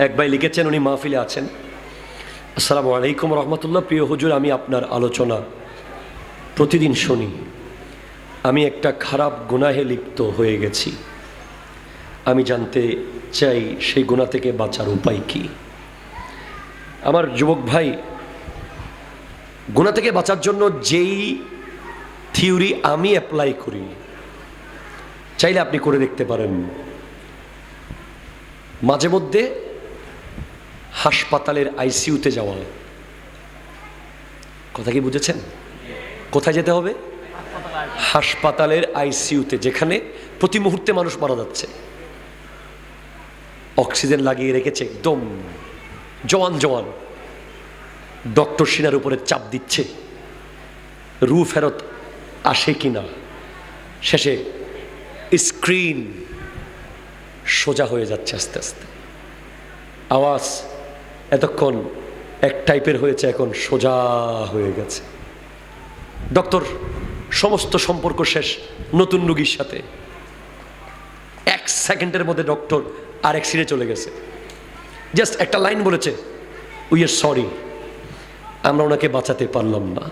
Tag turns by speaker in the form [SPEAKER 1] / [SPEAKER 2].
[SPEAKER 1] এক ভাই লিখেছেন, উনি মাহফিলে আছেন। আসসালামু আলাইকুম রহমতুল্লাহ। প্রিয় হুজুর, আমি আপনার আলোচনা প্রতিদিন শুনি। আমি একটা খারাপ গুনাহে লিপ্ত হয়ে গেছি। আমি জানতে চাই সেই গুনাহ থেকে বাঁচার উপায় কি। আমার যুবক ভাই, গুনাহ থেকে বাঁচার জন্য যেই থিওরি আমি অ্যাপ্লাই করি, চাইলে আপনি করে দেখতে পারেন। মাঝে মধ্যে হাসপাতালের আইসিইউতে যাওয়া। কথা কি বুঝেছেন? কোথায় যেতে হবে? হাসপাতালের আইসিইউতে, যেখানে প্রতি মুহূর্তে মানুষ মারা যাচ্ছে। অক্সিজেন লাগিয়ে রেখেছে, একদম জওয়ান জওয়ান। ডক্টর সিনার উপরে চাপ দিচ্ছে, রু ফেরত আসে কিনা। শেষে স্ক্রিন সোজা হয়ে যাচ্ছে আস্তে আস্তে। আওয়াজ এতক্ষণ এক টাইপের হয়েছে, এখন সোজা হয়ে গেছে। ডক্টর সমস্ত সম্পর্ক শেষ নতুন রোগীর সাথে। 1 সেকেন্ডের মধ্যে ডক্টর আরেক সিটে চলে গেছে। জাস্ট একটা লাইন বলেছে, উই আর সরি, আমরা ওনাকে বাঁচাতে পারলাম না।